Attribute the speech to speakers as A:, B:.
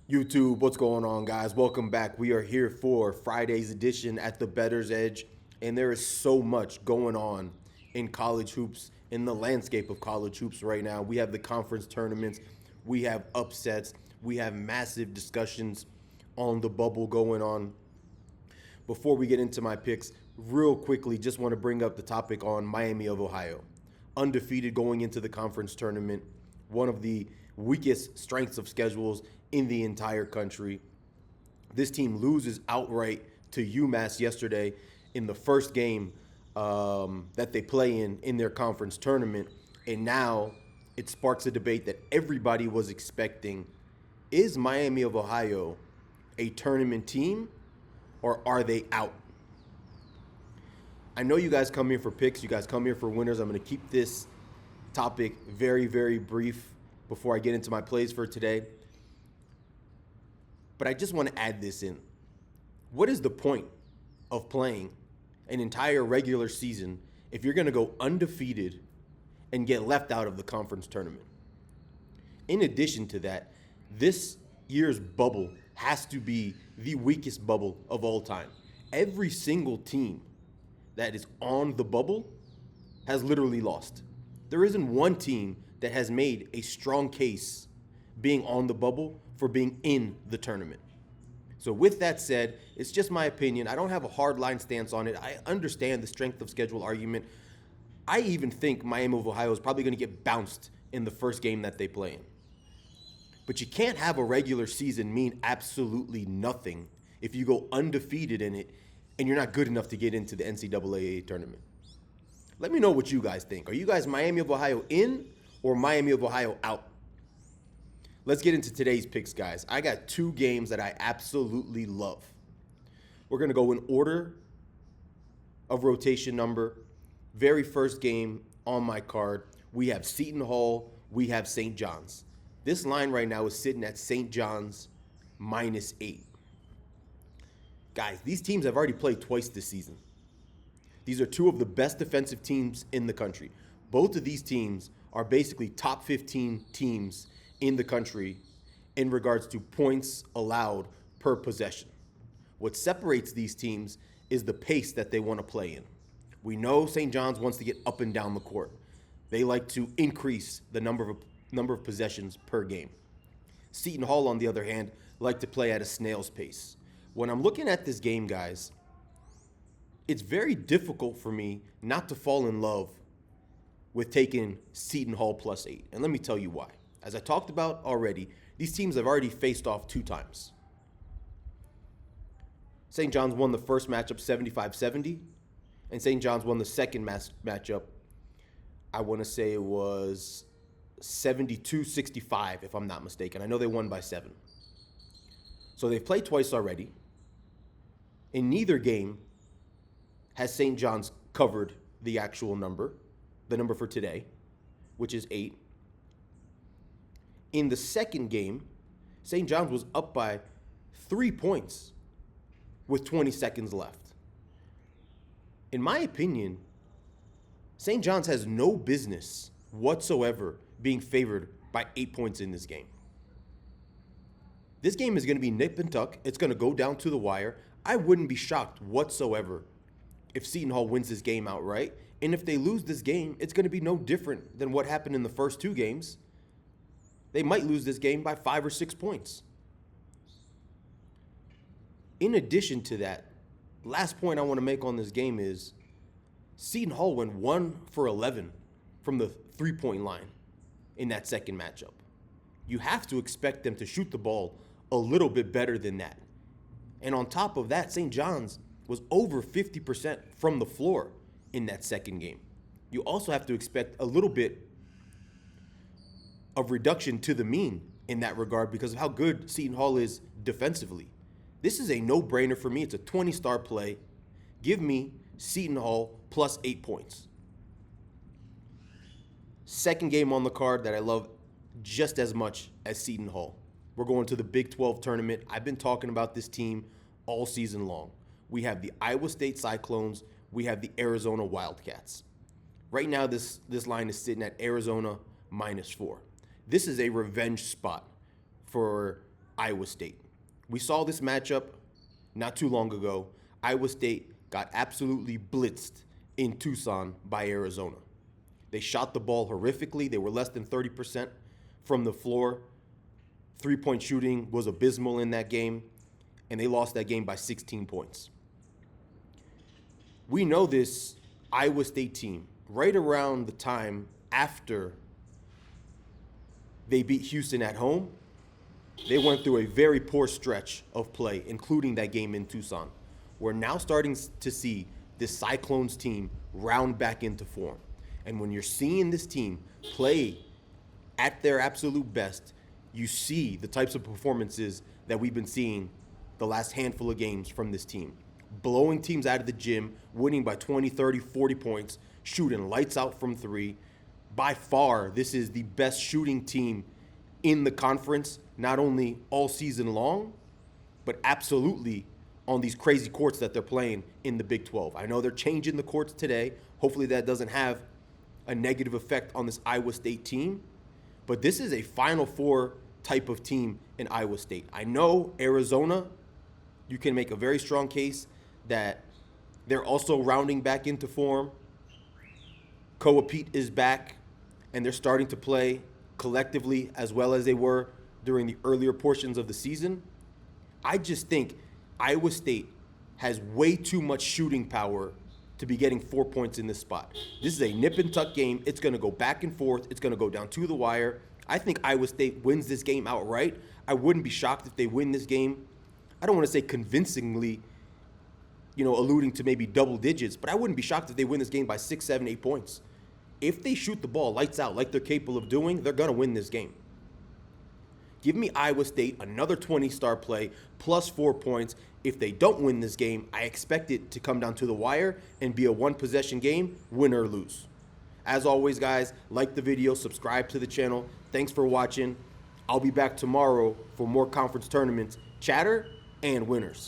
A: YouTube, what's going on, guys? Welcome back. We are here for Friday's edition at the Bettor's Edge, and there is so much going on in college hoops, in the landscape of college hoops right now. We have the conference tournaments, we have upsets, we have massive discussions on the bubble going on. Before we get into my picks, real quickly, just want to bring up the topic on Miami of Ohio. Undefeated going into the conference tournament, one of the weakest strengths of schedules in the entire country. This team loses outright to UMass yesterday in the first game that they play in their conference tournament. And now it sparks a debate that everybody was expecting. Is Miami of Ohio a tournament team, or are they out? I know you guys come here for picks. You guys come here for winners. I'm going to keep this topic very, very brief before I get into my plays for today. But I just want to add this in. What is the point of playing an entire regular season if you're going to go undefeated and get left out of the conference tournament? In addition to that, this year's bubble has to be the weakest bubble of all time. Every single team that is on the bubble has literally lost. There isn't one team that has made a strong case being on the bubble for being in the tournament. So with that said, it's just my opinion. I don't have a hard line stance on it. I understand the strength of schedule argument. I even think Miami of Ohio is probably going to get bounced in the first game that they play in. But you can't have a regular season mean absolutely nothing if you go undefeated in it and you're not good enough to get into the NCAA tournament. Let me know what you guys think. Are you guys Miami of Ohio in or Miami of Ohio out? Let's get into today's picks, guys. I got two games that I absolutely love. We're going to go in order of rotation number. Very first game on my card, we have Seton Hall, we have St. John's. This line right now is sitting at St. John's -8. Guys, these teams have already played twice this season. These are two of the best defensive teams in the country. Both of these teams are basically top 15 teams in the country in regards to points allowed per possession. What separates these teams is the pace that they want to play in. We know St. John's wants to get up and down the court. They like to increase the number of possessions per game. Seton Hall, on the other hand, like to play at a snail's pace. When I'm looking at this game, guys, it's very difficult for me not to fall in love with taking Seton Hall +8. And let me tell you why. As I talked about already, these teams have already faced off 2 times. St. John's won the first matchup 75-70, and St. John's won the second matchup, I want to say it was 72-65, if I'm not mistaken. I know they won by 7. So they've played twice already. In neither game has St. John's covered the actual number, the number for today, which is 8. In the second game, St. John's was up by 3 points with 20 seconds left. In my opinion, St. John's has no business whatsoever being favored by 8 points in this game. This game is going to be nip and tuck. It's going to go down to the wire. I wouldn't be shocked whatsoever if Seton Hall wins this game outright. And if they lose this game, it's going to be no different than what happened in the first 2 games. They might lose this game by 5 or 6 points. In addition to that, last point I want to make on this game is Seton Hall went 1 for 11 from the 3-point line in that second matchup. You have to expect them to shoot the ball a little bit better than that. And on top of that, St. John's was over 50% from the floor in that second game. You also have to expect a little bit of reduction to the mean in that regard because of how good Seton Hall is defensively. This is a no-brainer for me. It's a 20-star play. Give me Seton Hall +8 points. Second game on the card that I love just as much as Seton Hall. We're going to the Big 12 tournament. I've been talking about this team all season long. We have the Iowa State Cyclones. We have the Arizona Wildcats. Right now, this line is sitting at Arizona -4. This is a revenge spot for Iowa State. We saw this matchup not too long ago. Iowa State got absolutely blitzed in Tucson by Arizona. They shot the ball horrifically. They were less than 30% from the floor. Three-point shooting was abysmal in that game, and they lost that game by 16 points. We know this Iowa State team right around the time after they beat Houston at home. They went through a very poor stretch of play, including that game in Tucson. We're now starting to see this Cyclones team round back into form. And when you're seeing this team play at their absolute best, you see the types of performances that we've been seeing the last handful of games from this team. Blowing teams out of the gym, winning by 20, 30, 40 points, shooting lights out from three. By far, this is the best shooting team in the conference, not only all season long, but absolutely on these crazy courts that they're playing in the Big 12. I know they're changing the courts today. Hopefully that doesn't have a negative effect on this Iowa State team. But this is a Final Four type of team in Iowa State. I know Arizona, you can make a very strong case that they're also rounding back into form. Koa Pete is back, and they're starting to play collectively as well as they were during the earlier portions of the season. I just think Iowa State has way too much shooting power to be getting 4 points in this spot. This is a nip and tuck game. It's going to go back and forth. It's going to go down to the wire. I think Iowa State wins this game outright. I wouldn't be shocked if they win this game. I don't want to say convincingly, alluding to maybe double digits, but I wouldn't be shocked if they win this game by 6, 7, 8 points. If they shoot the ball lights out like they're capable of doing, they're going to win this game. Give me Iowa State, another 20-star play, plus 4 points. If they don't win this game, I expect it to come down to the wire and be a one-possession game, win or lose. As always, guys, like the video, subscribe to the channel. Thanks for watching. I'll be back tomorrow for more conference tournaments, chatter, and winners.